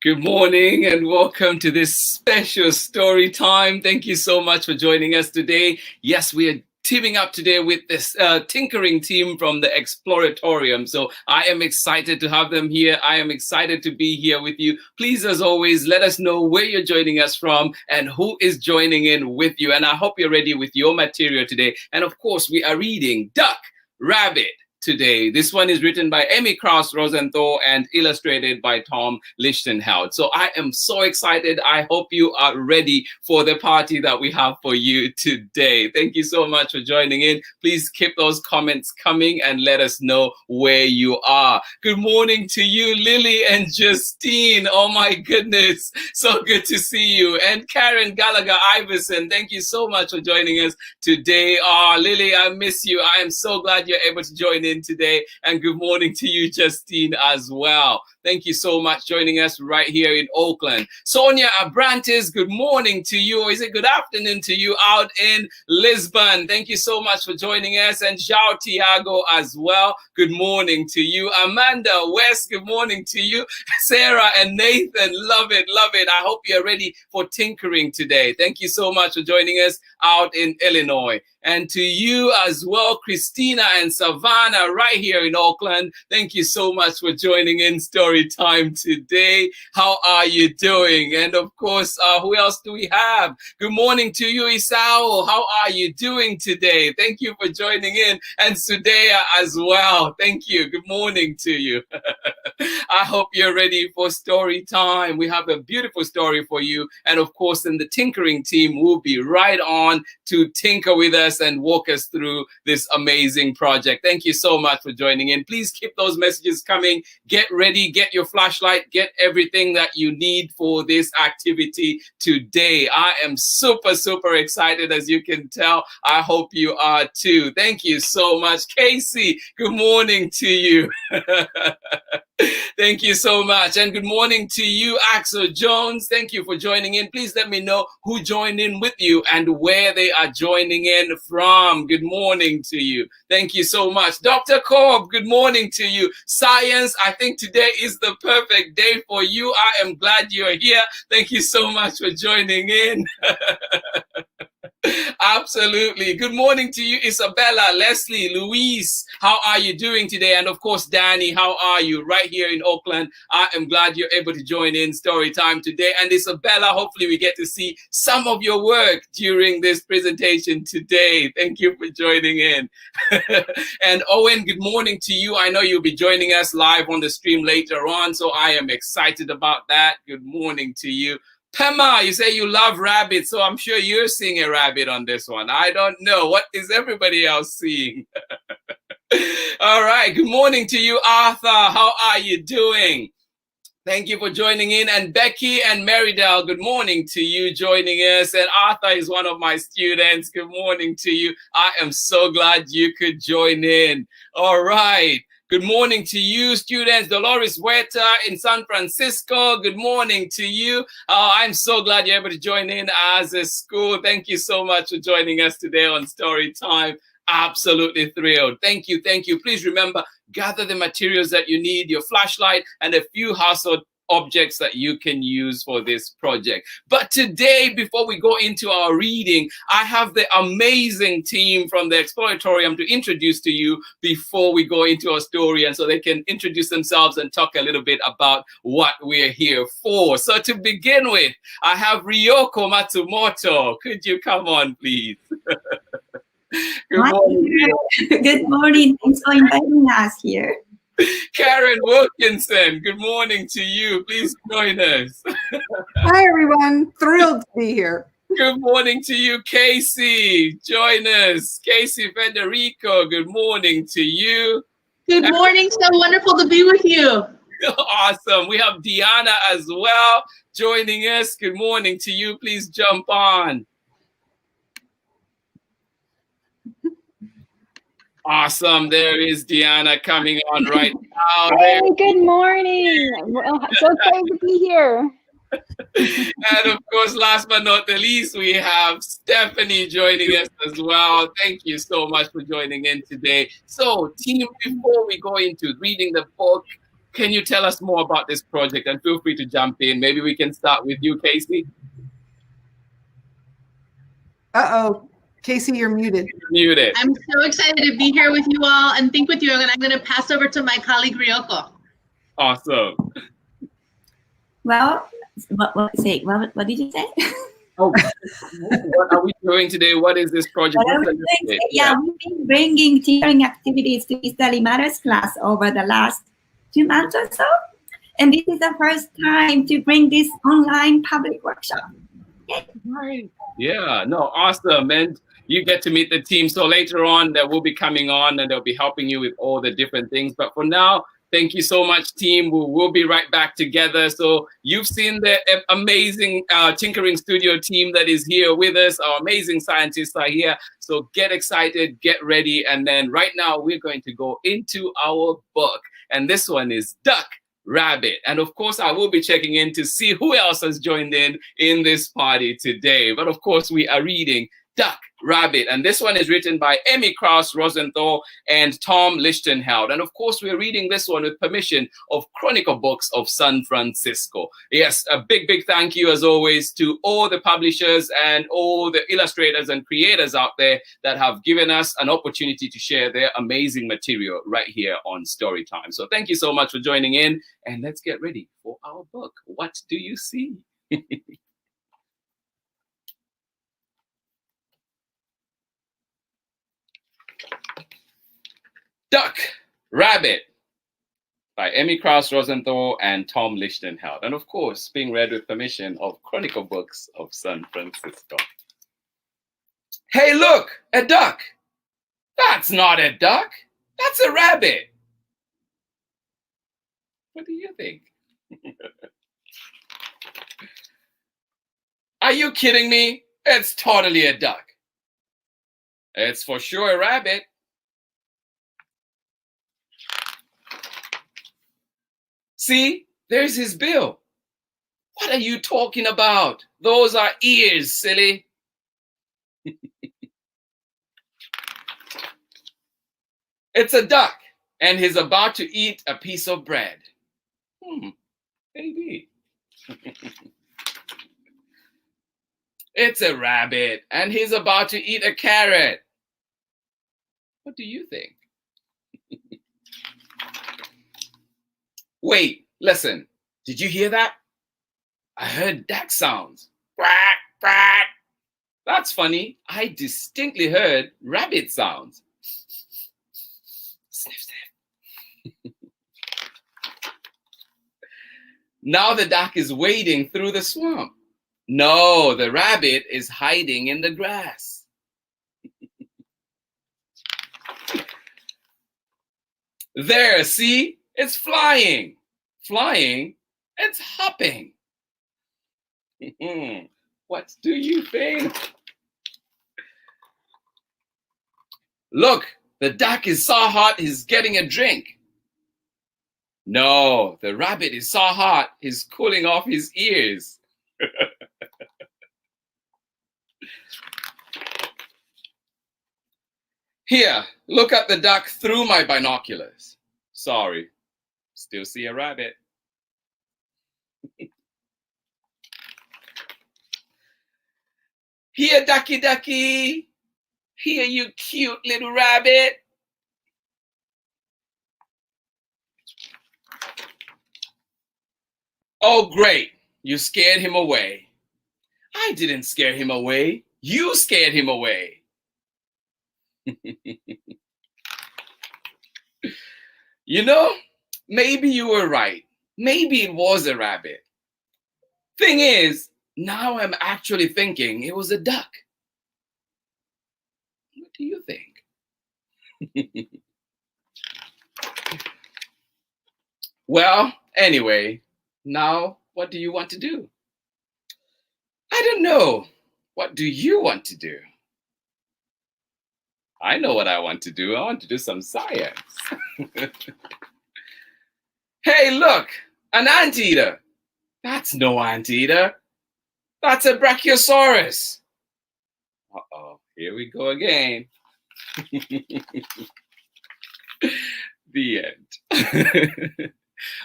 Good morning and welcome to this special story time. Thank you so much for joining us today. Yes, we are teaming up today with this tinkering team from the Exploratorium. So I am excited to have them here. I am excited to be here with you. Please, as always, let us know where you're joining us from and who is joining in with you. And I hope you're ready with your material today. And of course, we are reading Duck, Rabbit, today. This one is written by Krouse, Rosenthal and illustrated by Tom Lichtenheld. So I am so excited. I hope you are ready for the party that we have for you today. Thank you so much for joining in. Please keep those comments coming and let us know where you are. Good morning to you, Lily and Justine. Oh my goodness. So good to see you. And Karen Gallagher Iverson, thank you so much for joining us today. Lily, I miss you. I am so glad you're able to join in today, and good morning to you, Justine, as well. Thank you so much joining us right here in Oakland. Sonia Abrantes, good morning to you, or is it good afternoon to you out in Lisbon? Thank you so much for joining us. And João Tiago as well, good morning to you. Amanda West, good morning to you. Sarah and Nathan, love it, love it. I hope you're ready for tinkering today. Thank you so much for joining us out in Illinois. And to you as well, Christina and Savannah, right here in Oakland. Thank you so much for joining in Story Time today. How are you doing? And of course, who else do we have? Good morning to you, Isao. How are you doing today? Thank you for joining in. And Sudea as well. Thank you. Good morning to you. I hope you're ready for story time. We have a beautiful story for you. And of course, then the tinkering team will be right on to tinker with us and walk us through this amazing project. Thank you so much for joining in. Please keep those messages coming. Get ready, get your flashlight, get everything that you need for this activity today. I am super, super excited, as you can tell. I hope you are too. Thank you so much. Casey, good morning to you. Thank you so much. And good morning to you, Axel Jones. Thank you for joining in. Please let me know who joined in with you and where they are joining in from. Good morning to you. Thank you so much. Dr. Korb, good morning to you. Science, I think today is the perfect day for you. I am glad you're here. Thank you so much for joining in. Absolutely. Good morning to you, Isabella, Leslie, Louise. How are you doing today? And of course, Danny, how are you? Right here in Oakland. I am glad you're able to join in story time today. And Isabella, hopefully we get to see some of your work during this presentation today. Thank you for joining in. And Owen, good morning to you. I know you'll be joining us live on the stream later on, so I am excited about that. Good morning to you. Pema, you say you love rabbits, so I'm sure you're seeing a rabbit on this one. I don't know. What is everybody else seeing? All right. Good morning to you, Arthur. How are you doing? Thank you for joining in. And Becky and Meridel, good morning to you joining us. And Arthur is one of my students. Good morning to you. I am so glad you could join in. All right. Good morning to you, students. Dolores Huerta in San Francisco. Good morning to you. I'm so glad you're able to join in as a school. Thank you so much for joining us today on Story Time. Absolutely thrilled. Thank you. Thank you. Please remember, gather the materials that you need, your flashlight, and a few household objects that you can use for this project. But today, before we go into our reading, I have the amazing team from the Exploratorium to introduce to you before we go into our story, and so they can introduce themselves and talk a little bit about what we're here for. So to begin with, I have Ryoko Matsumoto. Could you come on, please? Good morning. Good morning. Thanks for inviting us here. Karen Wilkinson, good morning to you. Please join us. Hi, everyone. Thrilled to be here. Good morning to you, Casey. Join us. Casey Federico, good morning to you. Good morning. So wonderful to be with you. Awesome. We have Deanna as well joining us. Good morning to you. Please jump on. Awesome. There is Deanna coming on right now. Hey, good morning. So excited to be here. And of course, last but not the least, we have Stephanie joining us as well. Thank you so much for joining in today. So, team, before we go into reading the book, can you tell us more about this project? And feel free to jump in. Maybe we can start with you, Casey. Uh-oh. Casey, you're muted. Muted. I'm so excited to be here with you all and think with you. And I'm going to pass over to my colleague, Ryoko. Awesome. Well, what did you say? Oh, what are we doing today? What is this project? Yeah, we've been bringing teaching activities to Study Matters class over the last 2 months or so. And this is the first time to bring this online public workshop. Right. Yeah, no, awesome. And you get to meet the team. So later on, they will be coming on and they'll be helping you with all the different things. But for now, thank you so much, team. We'll be right back together. So you've seen the amazing Tinkering Studio team that is here with us. Our amazing scientists are here. So get excited, get ready. And then right now, we're going to go into our book. And this one is Duck, Rabbit. And of course, I will be checking in to see who else has joined in this party today. But of course, we are reading Duck, Rabbit. And this one is written by Krouse, Rosenthal, and Tom Lichtenheld. And of course, we're reading this one with permission of Chronicle Books of San Francisco. Yes, a big, big thank you as always to all the publishers and all the illustrators and creators out there that have given us an opportunity to share their amazing material right here on Storytime. So thank you so much for joining in, and let's get ready for our book. What do you see? Duck, Rabbit by Krouse, Rosenthal, and Tom Lichtenheld. And of course, being read with permission of Chronicle Books of San Francisco. Hey, look, a duck. That's not a duck. That's a rabbit. What do you think? Are you kidding me? It's totally a duck. It's for sure a rabbit. See, there's his bill. What are you talking about? Those are ears, silly. It's a duck, and he's about to eat a piece of bread. Maybe. It's a rabbit, and he's about to eat a carrot. What do you think? Wait, listen. Did you hear that? I heard duck sounds. Quack, quack. That's funny. I distinctly heard rabbit sounds. Sniff, sniff. Now the duck is wading through the swamp. No, the rabbit is hiding in the grass. There, see? It's flying. Flying? It's hopping. What do you think? Look, the duck is so hot he's getting a drink. No, the rabbit is so hot he's cooling off his ears. Here, look at the duck through my binoculars. Sorry, still see a rabbit. Here, ducky, ducky. Here, you cute little rabbit. Oh, great. You scared him away. I didn't scare him away. You scared him away. You know, maybe you were right. Maybe it was a rabbit. Thing is, now I'm actually thinking it was a duck. What do you think? Well, anyway, now what do you want to do? I don't know. What do you want to do? I know what I want to do. I want to do some science. Hey, look, an anteater. That's no anteater. That's a brachiosaurus. Uh-oh, here we go again. The end.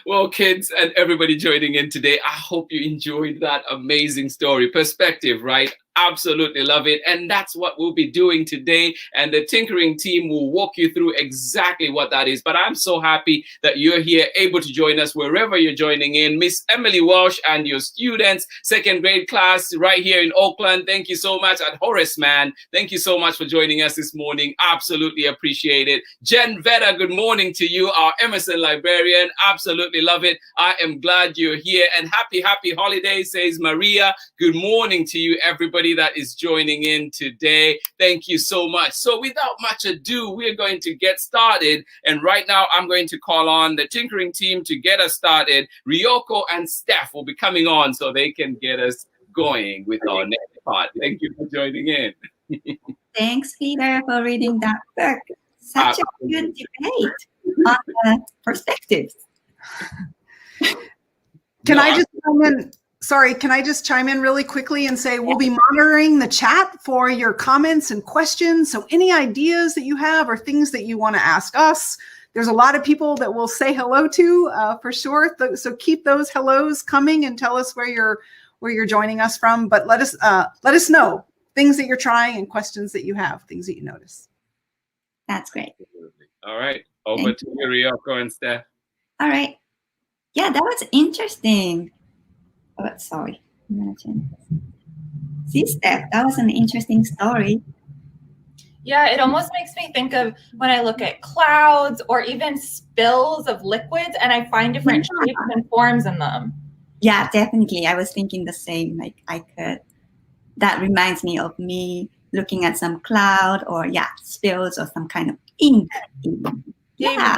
Well, kids and everybody joining in today, I hope you enjoyed that amazing story. Perspective, right? Absolutely love it. And that's what we'll be doing today. And the tinkering team will walk you through exactly what that is. But I'm so happy that you're here, able to join us wherever you're joining in. Miss Emily Walsh and your students, second grade class right here in Oakland. Thank you so much. At Horace Man, thank you so much for joining us this morning. Absolutely appreciate it. Jen Veda, good morning to you, our Emerson librarian. Absolutely love it. I am glad you're here. And happy holidays, says Maria. Good morning to you, everybody that is joining in today. Thank you so much. So without much ado, we're going to get started. And right now, I'm going to call on the tinkering team to get us started. Ryoko and Steph will be coming on so they can get us going with our next part. Thank you for joining in. Thanks, Peter, for reading that book. Such a good debate on the perspectives. Can I just chime in really quickly and say we'll be monitoring the chat for your comments and questions. So any ideas that you have or things that you want to ask us, there's a lot of people that we'll say hello to for sure. So keep those hellos coming and tell us where you're joining us from. But let us know things that you're trying and questions that you have, things that you notice. That's great. All right. Over to you, Ryoko and Steph. All right. Yeah, that was interesting. Oh, sorry. See, Steph, that was an interesting story. Yeah, it almost makes me think of when I look at clouds or even spills of liquids and I find different shapes and forms in them. Yeah, definitely. I was thinking the same. Like that reminds me of me looking at some cloud or spills or some kind of ink. Yeah.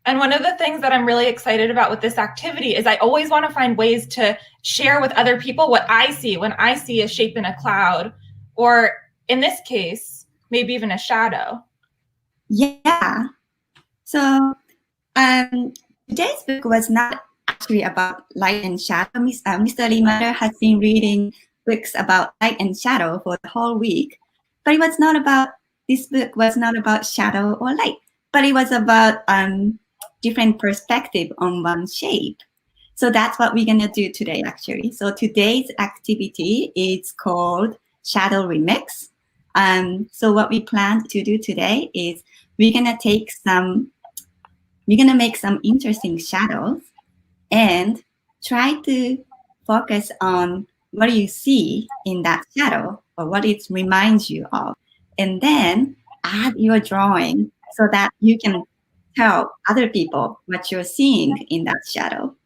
And one of the things that I'm really excited about with this activity is I always want to find ways to share with other people what I see when I see a shape in a cloud, or in this case, maybe even a shadow. Yeah. So today's book was not actually about light and shadow. Mr. Lee Mother has been reading books about light and shadow for the whole week. But this book was not about shadow or light, but it was about different perspective on one shape. So that's what we're gonna do today, actually. So today's activity is called Shadow Remix. So what we plan to do today is we're gonna make some interesting shadows and try to focus on what you see in that shadow or what it reminds you of, and then add your drawing so that you can tell other people what you're seeing in that shadow.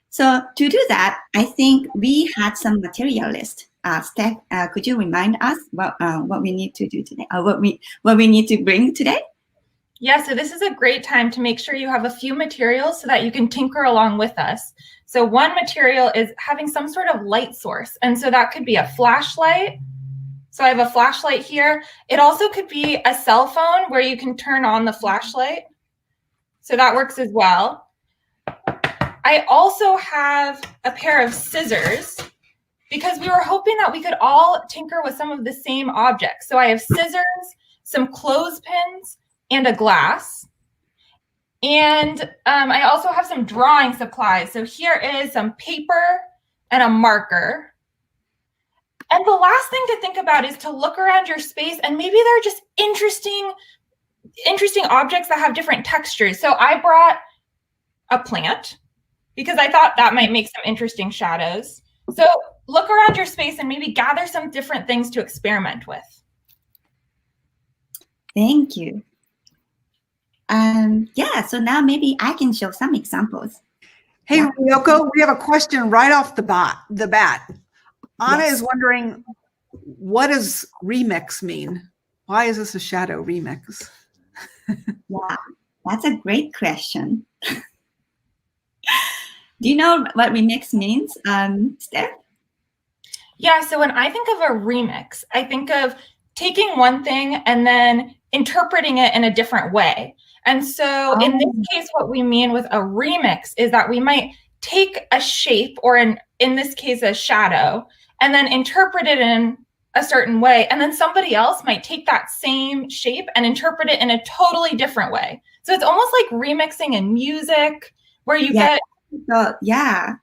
So to do that, I think we had some material list. Steph, could you remind us what we need to do today, or what we need to bring today? Yeah, so this is a great time to make sure you have a few materials so that you can tinker along with us. So one material is having some sort of light source. And so that could be a flashlight. So I have a flashlight here. It also could be a cell phone where you can turn on the flashlight. So that works as well. I also have a pair of scissors because we were hoping that we could all tinker with some of the same objects. So I have scissors, some clothespins, and a glass. And I also have some drawing supplies. So here is some paper and a marker. And the last thing to think about is to look around your space, and maybe there are just interesting objects that have different textures. So I brought a plant because I thought that might make some interesting shadows. So look around your space and maybe gather some different things to experiment with. Thank you. So now maybe I can show some examples. Hey, Ryoko, we have a question right off the bat. Anna is wondering, what does remix mean? Why is this a shadow remix? Yeah, that's a great question. Do you know what remix means, Steph? Yeah, so when I think of a remix, I think of taking one thing and then interpreting it in a different way. And so in this case, what we mean with a remix is that we might take a shape, or in this case, a shadow, and then interpret it in a certain way. And then somebody else might take that same shape and interpret it in a totally different way. So it's almost like remixing in music, where you Yeah. get. So yeah,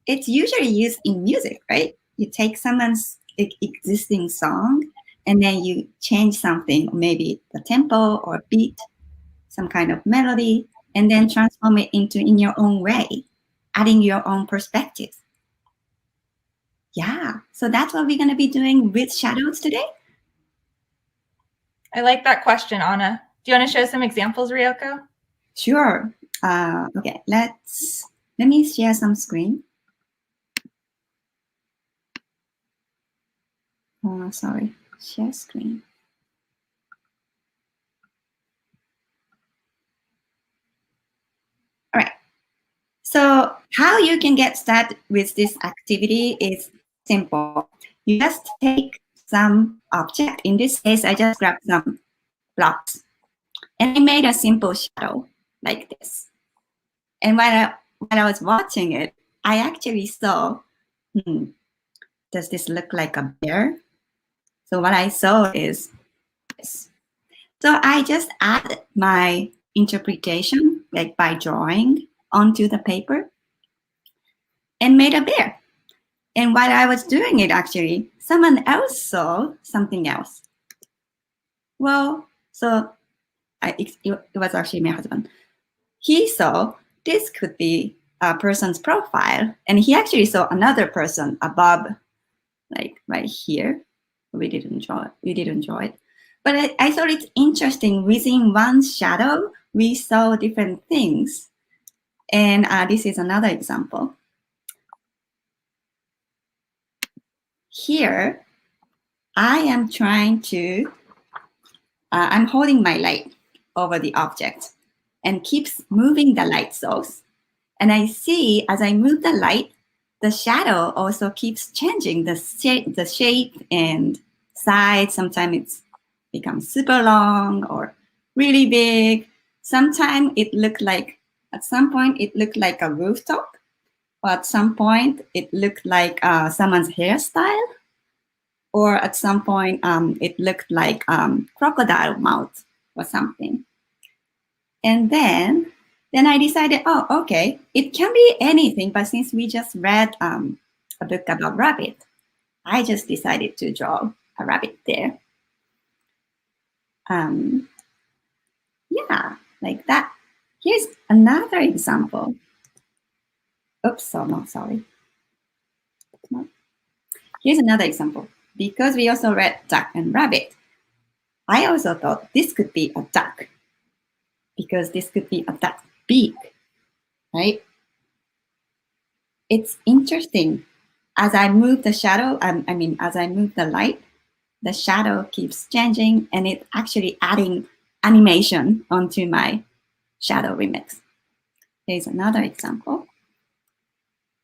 it's usually used in music, right? You take someone's existing song and then you change something, maybe the tempo or beat, some kind of melody, and then transform it into in your own way, adding your own perspective. Yeah, so that's what we're going to be doing with shadows today. I like that question, Anna. Do you want to show some examples, Ryoko? Sure. Okay, let me share some screen. Sorry, share screen. All right. So how you can get started with this activity is simple. You just take some object. In this case, I just grabbed some blocks and I made a simple shadow like this. And when I was watching it, I actually saw, does this look like a bear? So what I saw is this. So I just add my interpretation, like by drawing onto the paper and made a bear. And while I was doing it, actually, someone else saw something else. Well, so it was actually my husband. He saw this could be a person's profile, and he actually saw another person above, like right here. We didn't draw it. But I thought it's interesting. Within one shadow, we saw different things. And this is another example. Here, I am trying to, I'm holding my light over the object and keeps moving the light source. And I see as I move the light, the shadow also keeps changing the shape and size. Sometimes it's becomes super long or really big. Sometimes it looked like, at some point, it looked like a rooftop. Or at some point, it looked like someone's hairstyle. Or at some point, it looked like crocodile mouth or something. And then I decided, oh, okay, it can be anything. But since we just read a book about rabbit, I just decided to draw a rabbit there. Yeah, like that. Here's another example. Oops, oh, no, sorry. No. Here's another example. Because we also read duck and rabbit, I also thought this could be a duck. Because this could be a duck beak, right? It's interesting. As I move the shadow, as I move the light, the shadow keeps changing and it's actually adding animation onto my shadow remix. Here's another example.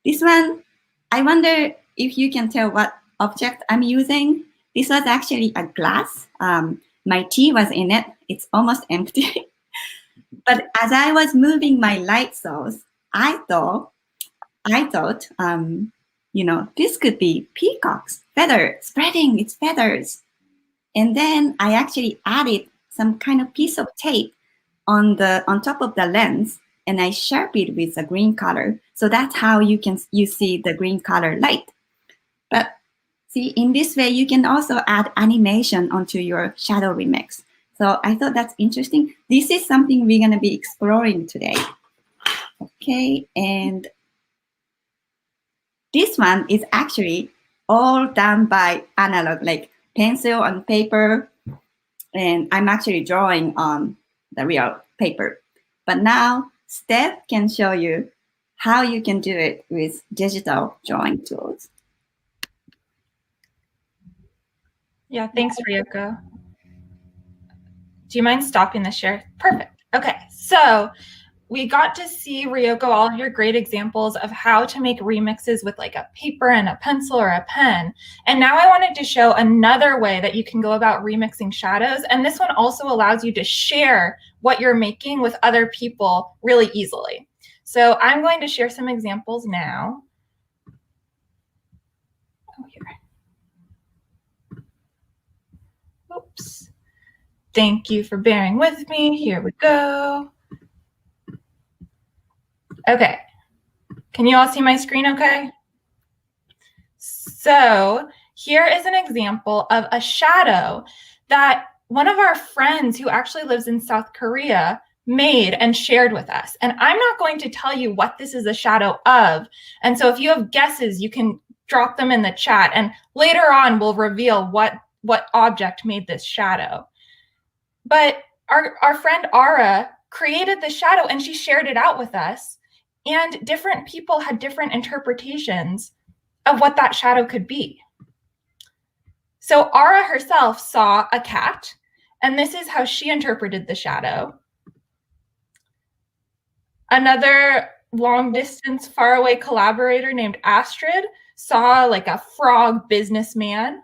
This one, I wonder if you can tell what object I'm using. This was actually a glass. My tea was in it. It's almost empty. But as I was moving my light source, I thought, this could be peacock's feather, spreading its feathers. And then I actually added some kind of piece of tape on top of the lens, and I sharpened with a green color. So that's how you see the green color light. But see, in this way, you can also add animation onto your shadow remix. So I thought that's interesting. This is something we're going to be exploring today. Okay, and this one is actually all done by analog, like pencil and paper. And I'm actually drawing on the real paper. But now Steph can show you how you can do it with digital drawing tools. Yeah, thanks, Ryoko. Do you mind stopping the share? Perfect. Okay, so we got to see, Ryoko, all of your great examples of how to make remixes with like a paper and a pencil or a pen. And now I wanted to show another way that you can go about remixing shadows. And this one also allows you to share what you're making with other people really easily. So I'm going to share some examples now. Oh, here. Oops. Thank you for bearing with me. Here we go. Okay. Can you all see my screen okay? So here is an example of a shadow that one of our friends who actually lives in South Korea made and shared with us. And I'm not going to tell you what this is a shadow of. And so if you have guesses, you can drop them in the chat. And later on, we'll reveal what object made this shadow. But our friend Ara created the shadow and she shared it out with us. And different people had different interpretations of what that shadow could be. So Ara herself saw a cat, and this is how she interpreted the shadow. Another long distance faraway collaborator named Astrid saw like a frog businessman.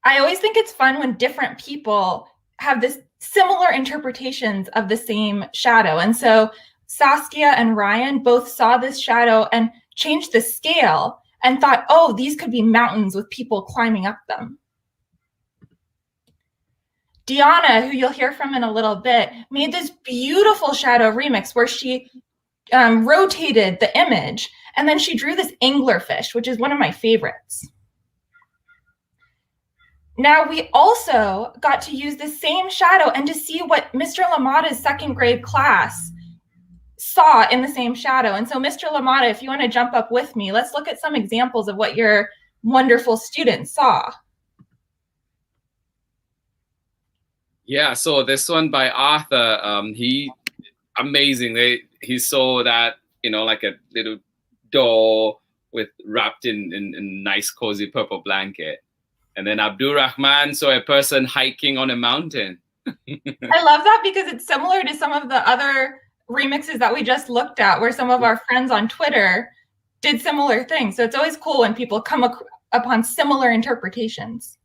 I always think it's fun when different people have this similar interpretations of the same shadow. And so Saskia and Ryan both saw this shadow and changed the scale and thought, oh, these could be mountains with people climbing up them. Diana, who you'll hear from in a little bit, made this beautiful shadow remix where she rotated the image, and then she drew this anglerfish, which is one of my favorites. Now, we also got to use the same shadow and to see what Mr. Lamada's second grade class saw in the same shadow. And so Mr. Lamada, if you want to jump up with me, let's look at some examples of what your wonderful students saw. Yeah, so this one by Arthur, he amazing. He saw that, you know, like a little doll with wrapped in nice cozy purple blanket. And then Abdul Rahman saw a person hiking on a mountain. I love that because it's similar to some of the other remixes that we just looked at, where some of our friends on Twitter did similar things. So it's always cool when people come upon similar interpretations.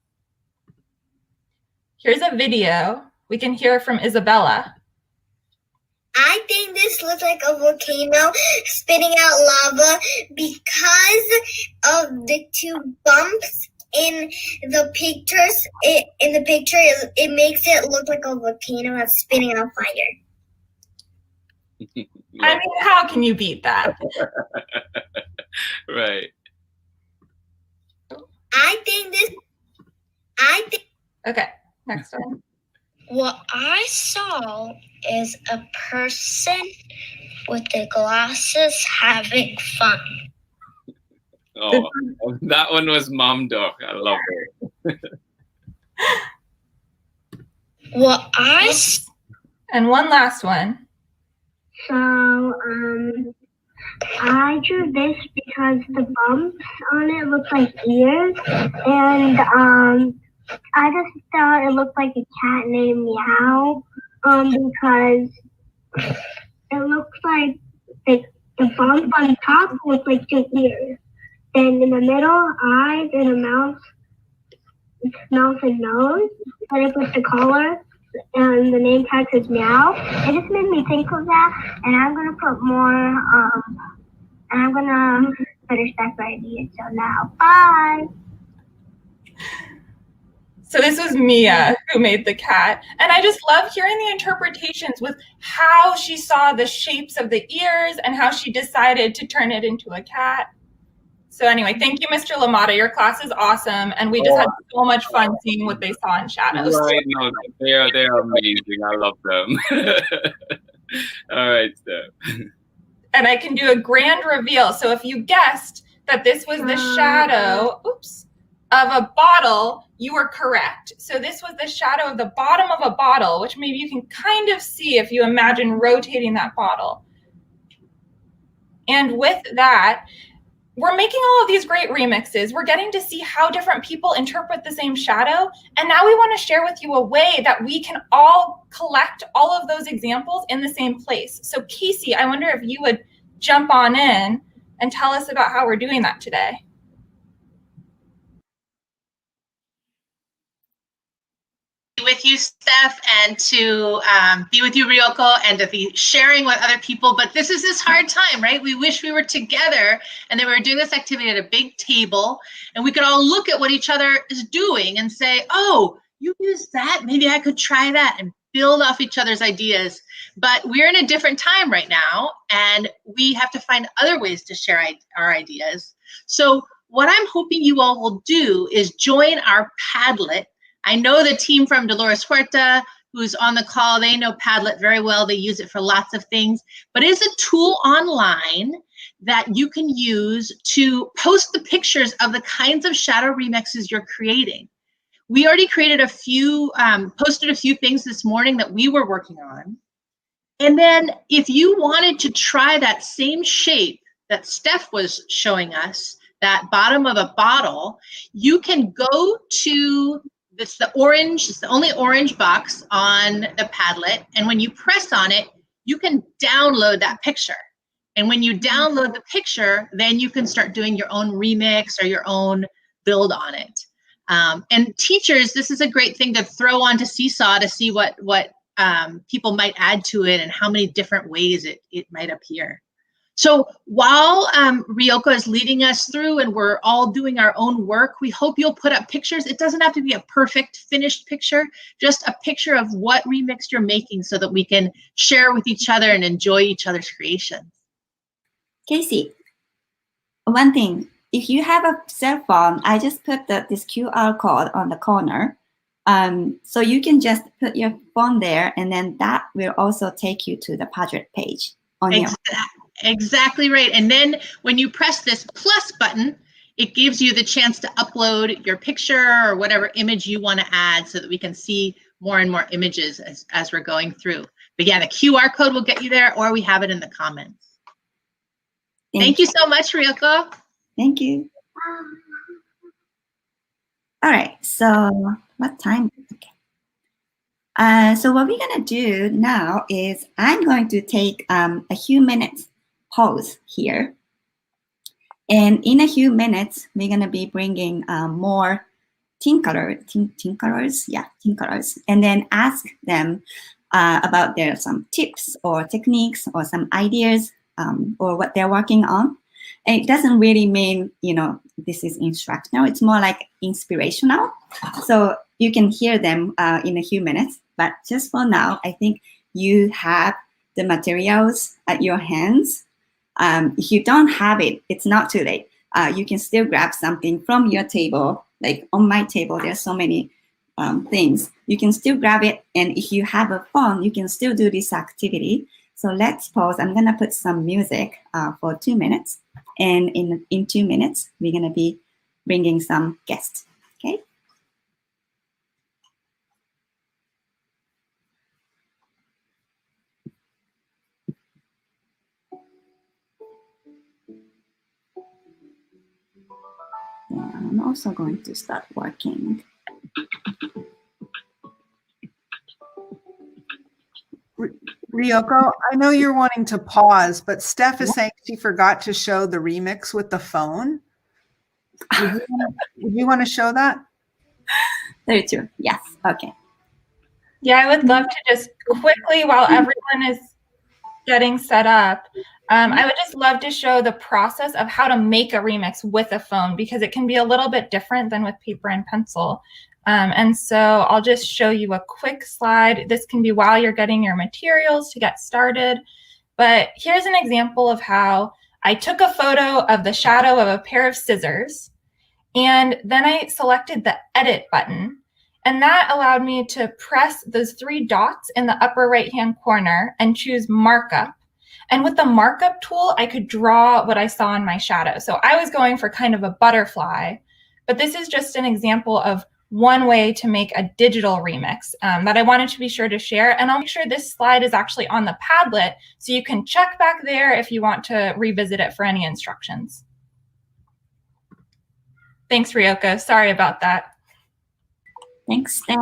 Here's a video. We can hear from Isabella. I think this looks like a volcano spitting out lava because of the two bumps in the pictures. It makes it look like a volcano that's spitting out fire. I mean, how can you beat that? Right. Okay, next one. What I saw is a person with the glasses having fun. Oh, that one was Mom Dog. I love it. And one last one. So, I drew this because the bumps on it look like ears, and I just thought it looked like a cat named Meow, because it looks like the bump on top looks like two ears, and in the middle, eyes and a mouth and nose, but it with the collar. And the name tag says Meow. It just made me think of that, and I'm gonna put more. And I'm gonna finish that idea. So now, bye. So this was Mia who made the cat, and I just love hearing the interpretations with how she saw the shapes of the ears and how she decided to turn it into a cat. So anyway, thank you, Mr. Lamada. Your class is awesome, and we just had so much fun seeing what they saw in shadows. Right, no, they're amazing. I love them. All right, so. And I can do a grand reveal. So if you guessed that this was the shadow, of a bottle, you were correct. So this was the shadow of the bottom of a bottle, which maybe you can kind of see if you imagine rotating that bottle. And with that, we're making all of these great remixes. We're getting to see how different people interpret the same shadow. And now we want to share with you a way that we can all collect all of those examples in the same place. So Casey, I wonder if you would jump on in and tell us about how we're doing that today. With you, Steph, and to be with you, Ryoko, and to be sharing with other people. But this is this hard time, right? We wish we were together and that we were doing this activity at a big table and we could all look at what each other is doing and say, oh, you used that, maybe I could try that. And build off each other's ideas. But we're in a different time right now, and we have to find other ways to share our ideas. So what I'm hoping you all will do is join our Padlet. I know the team from Dolores Huerta, who's on the call, they know Padlet very well. They use it for lots of things, but it's a tool online that you can use to post the pictures of the kinds of shadow remixes you're creating. We already created a few, posted a few things this morning that we were working on. And then if you wanted to try that same shape that Steph was showing us, that bottom of a bottle, you can go to it's the only orange box on the Padlet. And when you press on it, you can download that picture. And when you download the picture, then you can start doing your own remix or your own build on it. And teachers, this is a great thing to throw onto Seesaw to see what people might add to it and how many different ways it might appear. So while Ryoko is leading us through and we're all doing our own work, we hope you'll put up pictures. It doesn't have to be a perfect finished picture, just a picture of what remix you're making so that we can share with each other and enjoy each other's creations. Casey, one thing, if you have a cell phone, I just put this QR code on the corner. So you can just put your phone there, and then that will also take you to the Padlet page on your. Exactly right. And then when you press this plus button, it gives you the chance to upload your picture or whatever image you want to add so that we can see more and more images as we're going through. But yeah, the QR code will get you there, or we have it in the comments. Thank you so much, Ryoko. Thank you. All right, so what time? Okay. So what we're gonna do now is I'm going to take a few minutes pause here. And in a few minutes, we're gonna be bringing more tinkerers, and then ask them about some tips or techniques or some ideas or what they're working on. And it doesn't really mean, this is instructional. It's more like inspirational. So you can hear them in a few minutes. But just for now, I think you have the materials at your hands. If you don't have it, it's not too late. You can still grab something from your table. Like on my table, there's so many things. You can still grab it. And if you have a phone, you can still do this activity. So let's pause. I'm going to put some music for 2 minutes. And in 2 minutes, we're going to be bringing some guests. Okay? Yeah, I'm also going to start working. Ryoko, I know you're wanting to pause, but Steph is saying she forgot to show the remix with the phone. Would you want to show that? 32. Yes. Okay. Yeah, I would love to just quickly, while everyone is getting set up, I would just love to show the process of how to make a remix with a phone, because it can be a little bit different than with paper and pencil. And so I'll just show you a quick slide. This can be while you're getting your materials to get started. But here's an example of how I took a photo of the shadow of a pair of scissors, and then I selected the edit button. And that allowed me to press those 3 dots in the upper right-hand corner and choose markup. And with the markup tool, I could draw what I saw in my shadow. So I was going for kind of a butterfly, but this is just an example of one way to make a digital remix that I wanted to be sure to share. And I'll make sure this slide is actually on the Padlet, so you can check back there if you want to revisit it for any instructions. Thanks, Ryoko. Sorry about that. Thanks, Steph.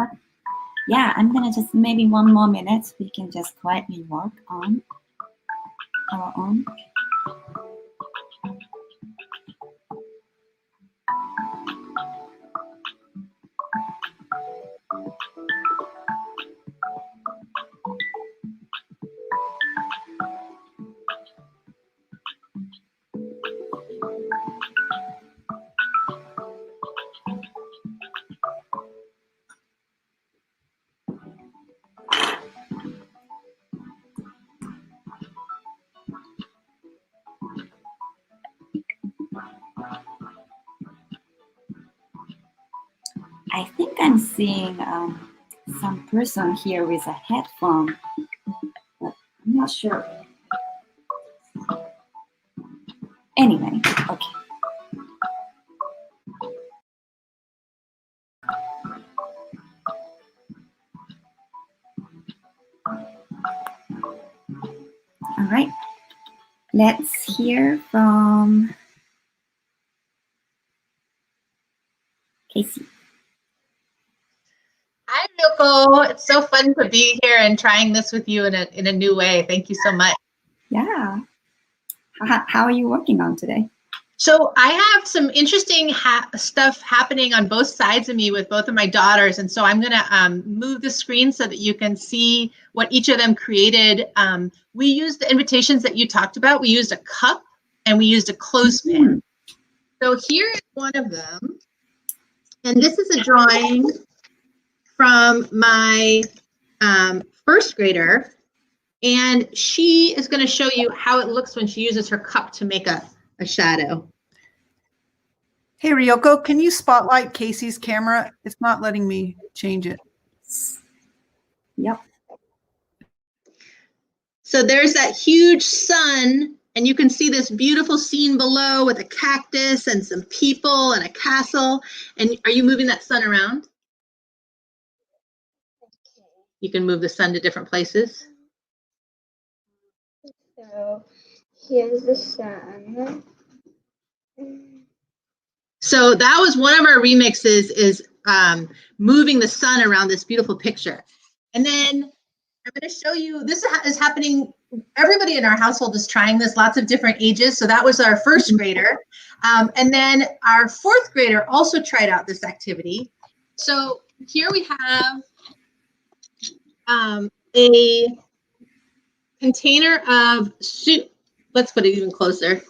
Yeah, I'm going to just maybe 1 more minute. We can just quietly work on our own. I think I'm seeing some person here with a headphone, but I'm not sure. Anyway, okay. All right, let's hear from Casey. Hi, Ryoko. It's so fun to be here and trying this with you in a new way. Thank you so much. Yeah. How are you working on today? So I have some interesting stuff happening on both sides of me with both of my daughters. And so I'm going to move the screen so that you can see what each of them created. We used the invitations that you talked about. We used a cup and we used a clothespin. So here is one of them. And this is a drawing from my first grader. And she is going to show you how it looks when she uses her cup to make a shadow. Hey, Ryoko, can you spotlight Casey's camera? It's not letting me change it. Yep. So there's that huge sun, and you can see this beautiful scene below with a cactus and some people and a castle. And are you moving that sun around? You can move the sun to different places. So here's the sun. So that was one of our remixes, is moving the sun around this beautiful picture. And then I'm going to show you, this is happening, everybody in our household is trying this, lots of different ages. So that was our first grader. And then our fourth grader also tried out this activity. So here we have a container of soup. Let's put it even closer.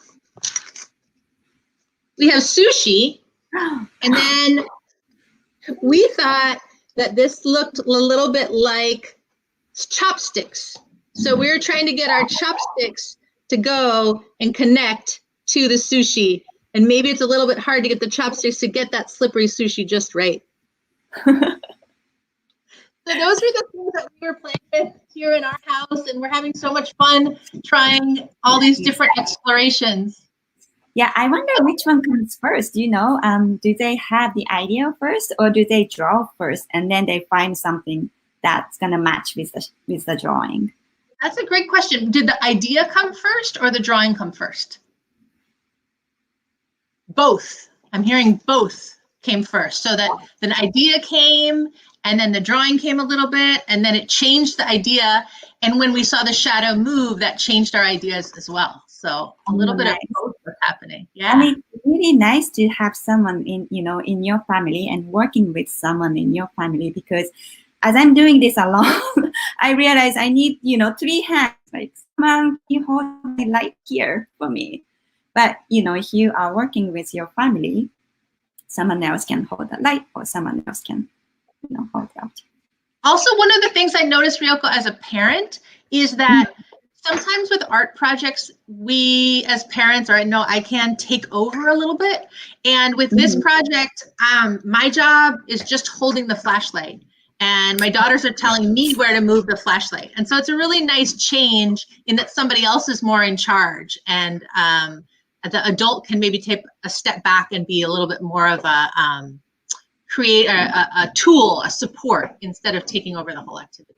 We have sushi, and then we thought that this looked a little bit like chopsticks. So we were trying to get our chopsticks to go and connect to the sushi. And maybe it's a little bit hard to get the chopsticks to get that slippery sushi just right. So those were the things that we were playing with here in our house, and we're having so much fun trying all these different explorations. Yeah, I wonder which one comes first. Do you know? Do they have the idea first, or do they draw first and then they find something that's gonna match with the drawing? That's a great question. Did the idea come first or the drawing come first? Both. I'm hearing both came first. So that the idea came, and then the drawing came a little bit, and then it changed the idea. And when we saw the shadow move, that changed our ideas as well. So a little bit of both was happening. Yeah. I mean, it's really nice to have someone in your family and working with someone in your family, because as I'm doing this alone, I realize I need, 3 hands. Like, someone, you hold the light here for me. But, if you are working with your family, someone else can hold the light, or someone else can, hold the object. Also, one of the things I noticed, Ryoko, as a parent, is that sometimes with art projects, we as parents, or I know I can take over a little bit. And with this project, my job is just holding the flashlight. And my daughters are telling me where to move the flashlight. And so it's a really nice change in that somebody else is more in charge. And the adult can maybe take a step back and be a little bit more of a, create a tool, a support, instead of taking over the whole activity.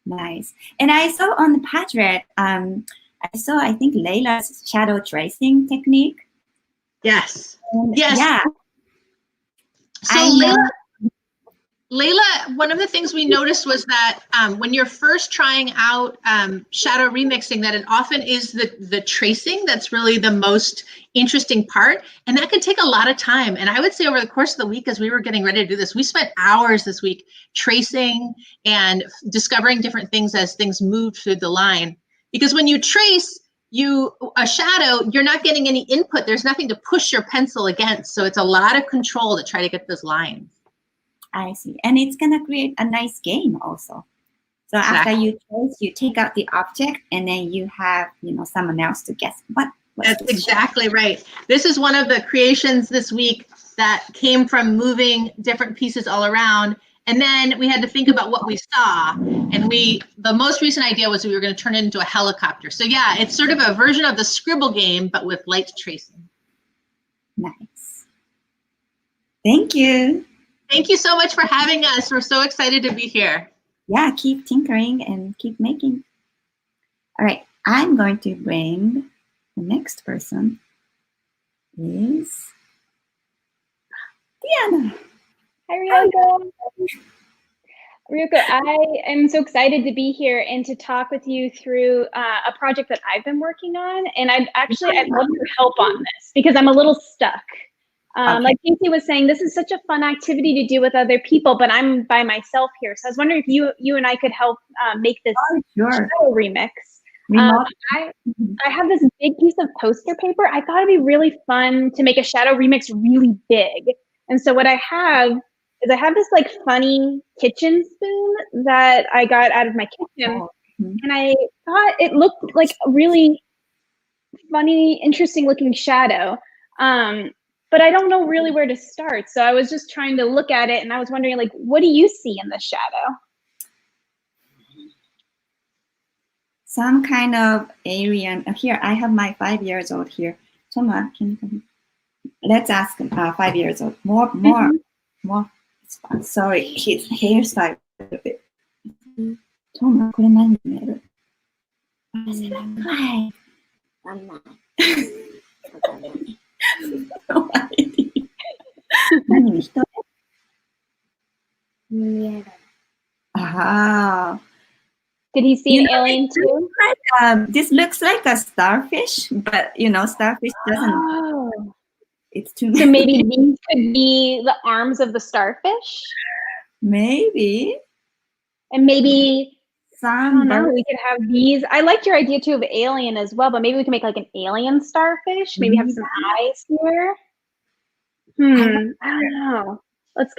Nice. And I saw on the portrait, I think, Layla's shadow tracing technique. Yes. And yes. Yeah. So Layla, one of the things we noticed was that when you're first trying out shadow remixing, that it often is the tracing that's really the most interesting part. And that can take a lot of time. And I would say over the course of the week, as we were getting ready to do this, we spent hours this week tracing and discovering different things as things moved through the line. Because when you trace a shadow, you're not getting any input. There's nothing to push your pencil against. So it's a lot of control to try to get those lines. I see. And it's going to create a nice game also. So after you trace, you take out the object, and then you have, someone else to guess what's That's exactly right. This is one of the creations this week that came from moving different pieces all around. And then we had to think about what we saw. And the most recent idea was we were going to turn it into a helicopter. So yeah, it's sort of a version of the scribble game, but with light tracing. Nice. Thank you. Thank you so much for having us. We're so excited to be here. Yeah, keep tinkering and keep making. All right, I'm going to bring the next person is Diana. Hi, Ryoko. Ryoko, I am so excited to be here and to talk with you through a project that I've been working on. And I'd love your help on this because I'm a little stuck. Okay. Like Casey was saying, this is such a fun activity to do with other people, but I'm by myself here. So I was wondering if you and I could help make this Sure. remix. Remote. I have this big piece of poster paper. I thought it'd be really fun to make a shadow remix really big. And so what I have is this like funny kitchen spoon that I got out of my kitchen. And I thought it looked like a really funny, interesting looking shadow. But I don't know really where to start. So I was just trying to look at it and I was wondering, like, what do you see in the shadow? Some kind of alien. Here, I have my 5-year-old here. Toma, can you come? Let's ask 5 years old. More. It's fine. Sorry, his hairstyle a bit. Toma, これ何に見える？はい。何に人？Ah. Did he see an alien too? This looks like a starfish, but starfish doesn't. Oh. It's too. So maybe these could be the arms of the starfish. Maybe. And maybe I don't know. birds. We could have these. I liked your idea too of alien as well, but maybe we can make like an alien starfish. Maybe have some eyes here. I don't know. Let's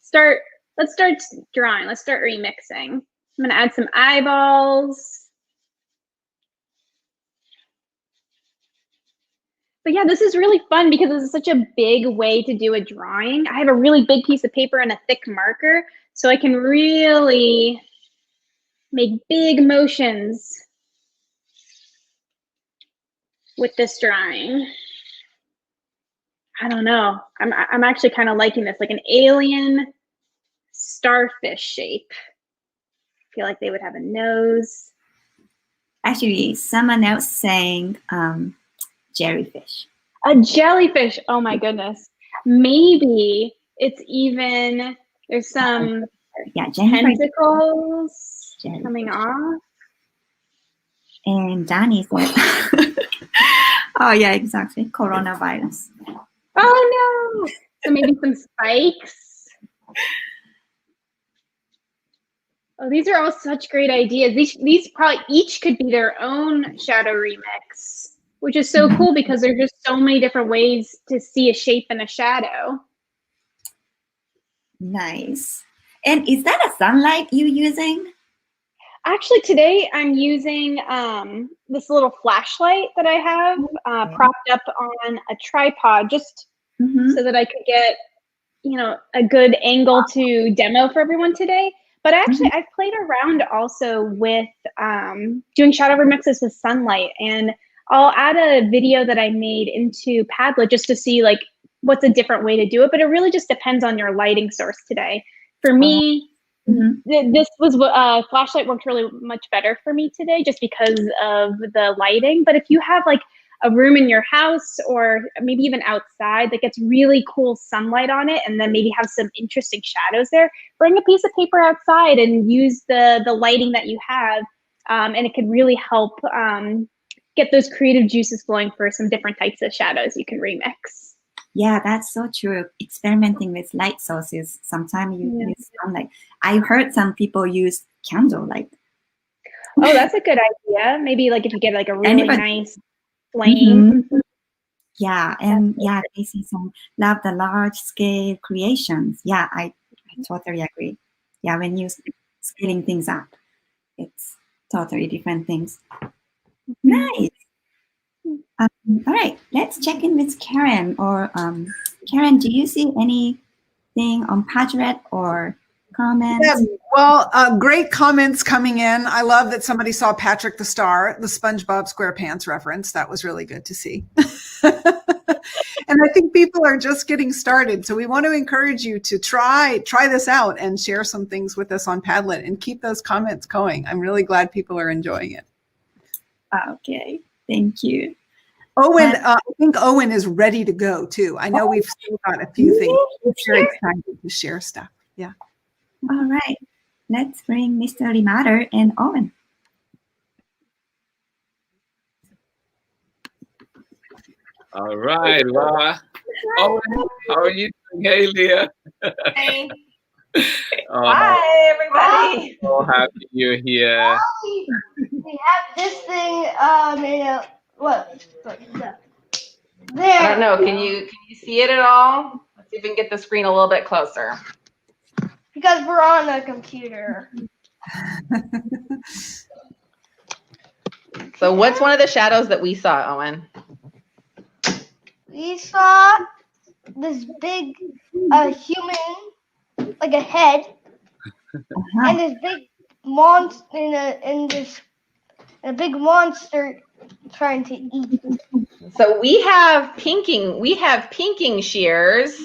start. Let's start drawing. Let's start remixing. I'm gonna add some eyeballs. But yeah, this is really fun because this is such a big way to do a drawing. I have a really big piece of paper and a thick marker, so I can really make big motions with this drawing. I don't know. I'm actually kind of liking this, like an alien starfish shape. I feel like they would have a nose. Actually, someone else saying jellyfish. A jellyfish. Oh my goodness. Maybe it's even, there's some tentacles coming off. And Danny said, oh yeah, exactly. Coronavirus. Oh no. So maybe some spikes. Oh, these are all such great ideas. These probably each could be their own shadow remix, which is so cool because there's just so many different ways to see a shape in a shadow. Nice. And is that a sunlight you using? Actually, today I'm using this little flashlight that I have propped up on a tripod just so that I could get, a good angle to demo for everyone today. But actually, I've played around also with doing shadow remixes with sunlight, and I'll add a video that I made into Padlet just to see like what's a different way to do it. But it really just depends on your lighting source today. For me, this was flashlight worked really much better for me today just because of the lighting. But if you have like a room in your house or maybe even outside that gets really cool sunlight on it and then maybe have some interesting shadows there, bring a piece of paper outside and use the lighting that you have, and it could really help get those creative juices flowing for some different types of shadows you can remix. Yeah, that's so true. Experimenting with light sources. Sometimes you use sunlight. I heard some people use candlelight. Oh, that's a good idea. Maybe like if you get like a really nice flame. Yeah, and yeah, this is love the large scale creations. Yeah, I totally agree. Yeah, when you're scaling things up, it's totally different things. Nice. All right, let's check in with Karen or Karen, do you see anything on Padlet or comments? Yeah, well, great comments coming in. I love that somebody saw Patrick the Star, the SpongeBob SquarePants reference. That was really good to see. And I think people are just getting started. So we want to encourage you to try this out and share some things with us on Padlet and keep those comments going. I'm really glad people are enjoying it. Okay, thank you. Owen, I think Owen is ready to go too. I know we've still got a few things. We're very excited to share stuff. Yeah. All right, let's bring Mr. Limatter and Owen. All right. Well, Owen, how are you doing? Hey, Leah. Hey. Oh, Hi, everybody. so happy you're here. We have this thing made out. What? There. I don't know. Can you see it at all? Let's see if we can get the screen a little bit closer. Because we're on a computer. So what's one of the shadows that we saw, Owen? We saw this big human, like a head, and this big monster, and this a big monster trying to eat. So we have pinking shears,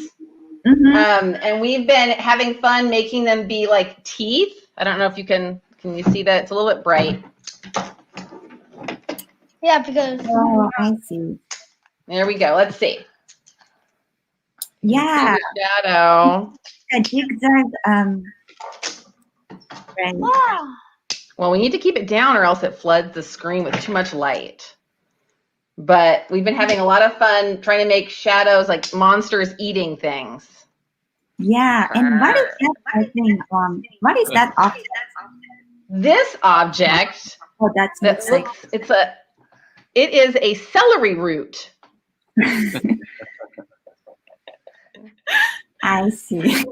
and we've been having fun making them be like teeth. I don't know if you can you see that? It's a little bit bright. Yeah, because Oh, I see. There we go. Let's see. Yeah, Shadow. a zigzag. Right. wow. Well, we need to keep it down or else it floods the screen with too much light. But we've been having a lot of fun trying to make shadows like monsters eating things. Yeah, and what is that thing? What is that object? This object Oh, that's that like looks, it is a celery root. I see.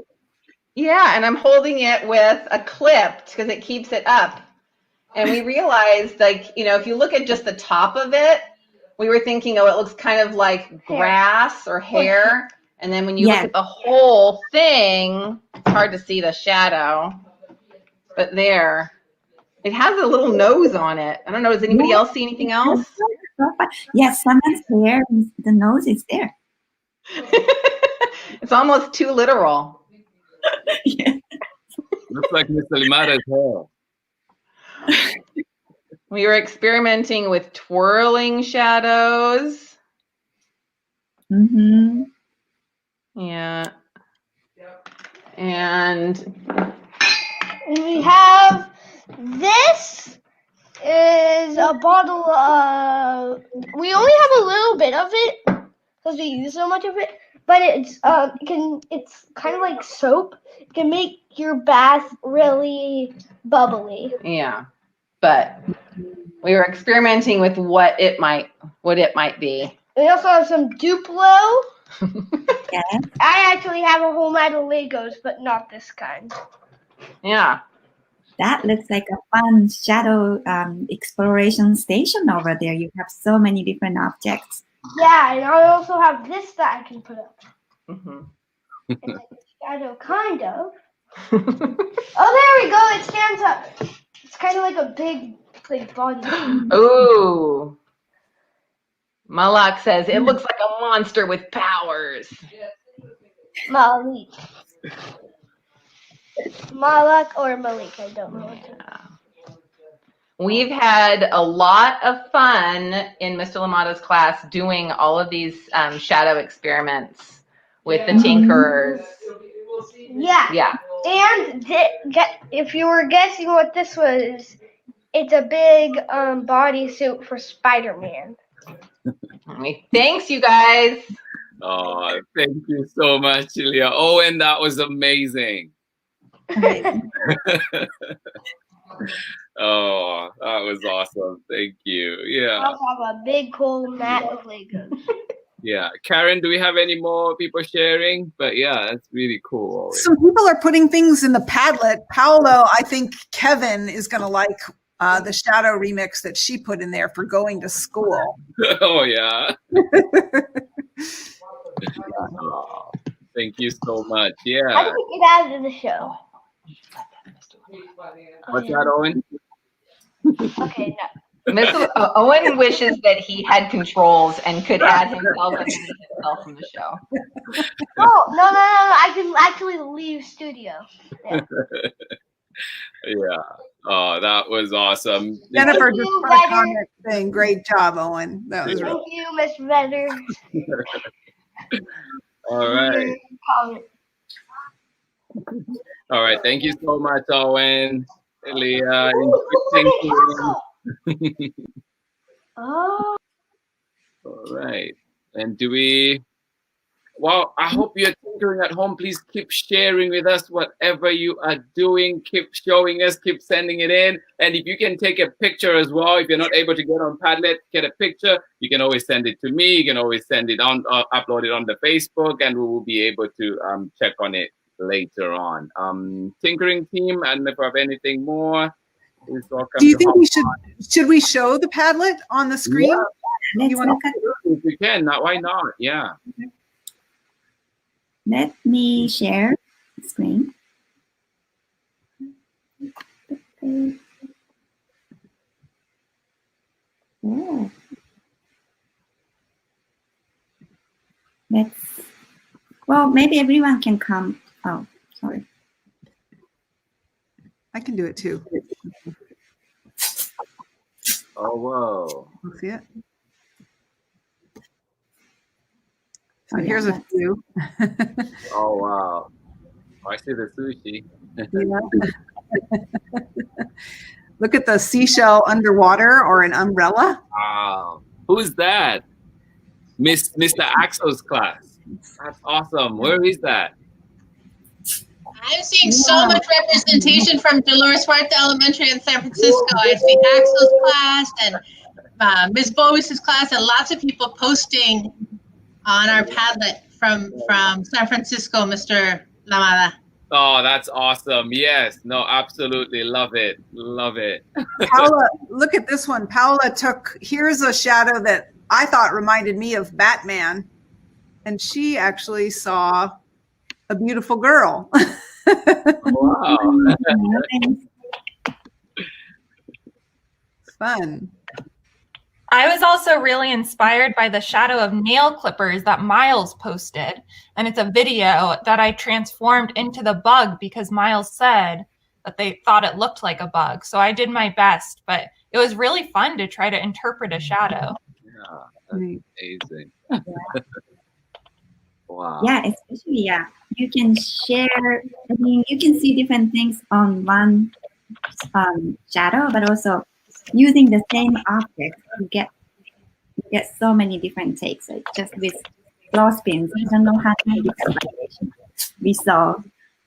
Yeah, and I'm holding it with a clip because it keeps it up. And we realized, like, you know, if you look at just the top of it, we were thinking, oh, it looks kind of like grass or hair. And then when you look at the whole thing, it's hard to see the shadow. But there, it has a little nose on it. I don't know, does anybody else see anything else? Yes, someone's hair, the nose is there. It's almost too literal. Yeah. Looks like Mr. Limatta's hair. We were experimenting with twirling shadows. Mm-hmm. Yeah. And We have this is a bottle of. We only have a little bit of it because we use so much of it. But it's it's kind of like soap. It can make your bath really bubbly. yeah, but we were experimenting with what it might be. We also have some Duplo. Yeah. I actually have a whole lot of Legos, but not this kind. Yeah. That looks like a fun shadow exploration station over there. You have so many different objects. Yeah, and I also have this that I can put up. Mm-hmm. It's like a shadow, kind of. Oh, there we go. It stands up. It's kind of like a big body. Ooh. Malak says it looks like a monster with powers. Malik. Malak or Malik, I don't know. Yeah. We've had a lot of fun in Mr. Lamata's class doing all of these shadow experiments with the tinkerers. Yeah. Yeah. And if you were guessing what this was, it's a big bodysuit for Spider-Man. Thanks, you guys. Oh, thank you so much, Julia. Owen, that was amazing. Oh, that was awesome. Thank you. I Yeah. also have a big cool mat of Legos. Yeah. Karen, do we have any more people sharing? But yeah, that's really cool. Owen. Some people are putting things in the Padlet. Paolo, I think Kevin is going to like the shadow remix that she put in there for going to school. Oh, yeah. Oh, thank you so much. How Yeah. do we get out of the show? What's that, Owen? Okay, no. Owen wishes that he had controls and could add himself and delete himself from the show. Oh, no. I can actually leave studio. Yeah. Yeah. Oh, that was awesome. Jennifer Thank just you, put a Vedder. comment saying, "Great job, Owen." That was really Thank you, Mr. Vedder. All right. All right. Thank you so much, Owen. Leah. Oh. All right. And well, I hope you're tinkering at home. Please keep sharing with us whatever you are doing. Keep showing us, keep sending it in. And if you can take a picture as well, if you're not able to get on Padlet, get a picture. You can always send it to me. You can always send it on, upload it on the Facebook, and we will be able to check on it later on. Tinkering team, and if you have anything more, please welcome. Do you think should we show the Padlet on the screen? Yeah. Let's look at If you can, why not? Yeah. Let me share the screen. Oh. Well, maybe everyone can come. Oh, sorry. I can do it too. Oh, whoa. You'll see it. Oh, So here's a few. Oh, wow. I see the sushi. Yeah. Look at the seashell underwater or an umbrella. Wow. Who's that? Mr. Axel's class. That's awesome. Where is that? I'm seeing so much representation from Dolores Huerta Elementary in San Francisco. I see Axel's class and Ms. Bowis's class, and lots of people posting on our Padlet from San Francisco, Mr. Lamada. Oh, that's awesome. Yes. No, absolutely. Love it. Love it. Paula, look at this one. Paula here's a shadow that I thought reminded me of Batman. And she actually saw a beautiful girl. Wow. Fun. I was also really inspired by the shadow of nail clippers that Miles posted. And it's a video that I transformed into the bug because Miles said that they thought it looked like a bug. So I did my best, but it was really fun to try to interpret a shadow. Yeah, that's amazing. Wow. Yeah, especially, you can share, I mean, you can see different things on one shadow, but also using the same object, you get so many different takes. Like just with clothespins, I don't know how many different variations we saw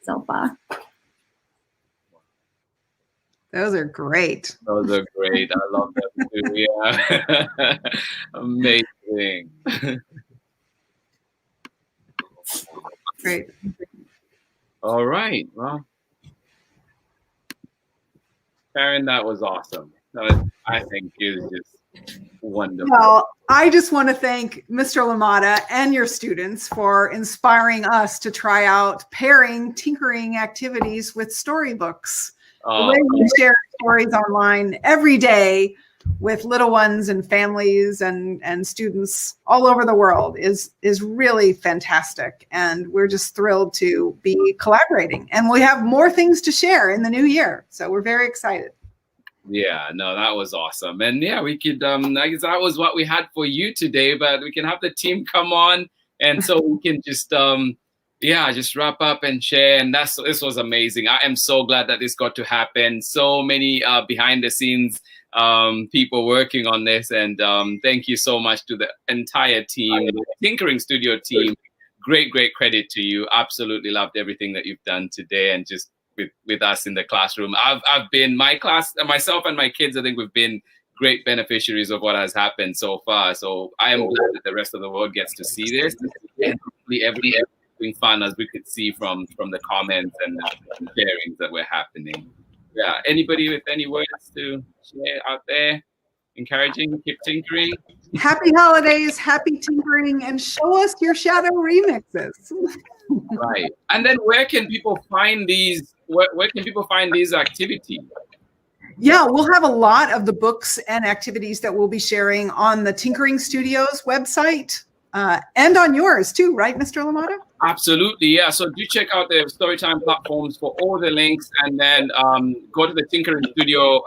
so far. Those are great. Those are great. I love them too. Yeah. Amazing. Great. All right. Well, Karen, that was awesome. I think it was just wonderful. Well, I just want to thank Mr. Lamada and your students for inspiring us to try out pairing tinkering activities with storybooks. The way we share stories online every day with little ones and families and students all over the world is really fantastic. And we're just thrilled to be collaborating. And we have more things to share in the new year. So we're very excited. Yeah, no, that was awesome. And yeah, we could, I guess that was what we had for you today, but we can have the team come on. And so we can just, just wrap up and share. And this was amazing. I am so glad that this got to happen. So many behind the scenes people working on this. And thank you so much to the entire team, the Tinkering Studio team. Great credit to you. Absolutely loved everything that you've done today and just with us in the classroom. I've been, my class, myself and my kids, I think we've been great beneficiaries of what has happened so far. So I am glad that the rest of the world gets to see this. And hopefully everything fun, as we could see from the comments and the sharings that were happening. Yeah, anybody with any words to share out there? Encouraging, keep tinkering. Happy holidays, happy tinkering, and show us your shadow remixes. Right. And then where can people find these? Where can people find these activities? Yeah, we'll have a lot of the books and activities that we'll be sharing on the Tinkering Studios website and on yours too, right, Mr. Lamato? Absolutely, yeah. So do check out the Storytime platforms for all the links, and then go to the Tinkering Studio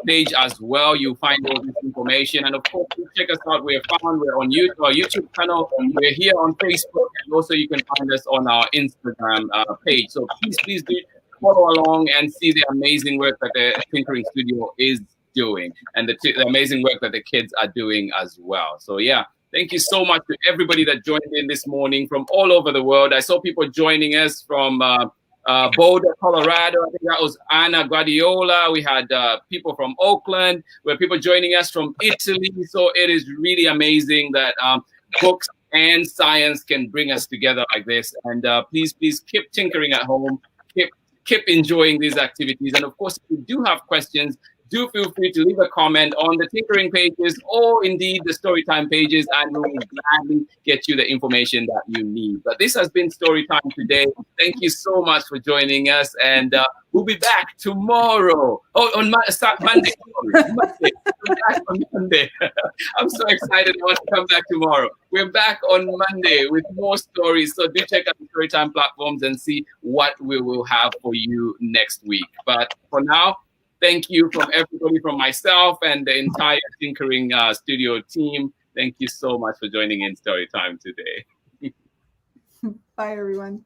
page as well. You'll find all this information, and of course, check us out. We're on our YouTube channel. We're here on Facebook, and also you can find us on our Instagram page. So please do follow along and see the amazing work that the Tinkering Studio is doing, and the amazing work that the kids are doing as well. So yeah. Thank you so much to everybody that joined in this morning from all over the world. I saw people joining us from Boulder, Colorado. I think that was Anna Guardiola. We had people from Oakland. We had people joining us from Italy. So it is really amazing that books and science can bring us together like this. And please keep tinkering at home. Keep enjoying these activities. And of course, if you do have questions, do feel free to leave a comment on the tinkering pages or indeed the Storytime pages, and we will gladly get you the information that you need. But this has been Storytime today. Thank you so much for joining us, and we'll be back tomorrow. Oh, on Monday. Monday. We're back on Monday. I'm so excited. I want to come back tomorrow. We're back on Monday with more stories. So do check out the Storytime platforms and see what we will have for you next week. But for now, thank you from everybody, from myself and the entire Tinkering Studio team. Thank you so much for joining in Storytime today. Bye, everyone.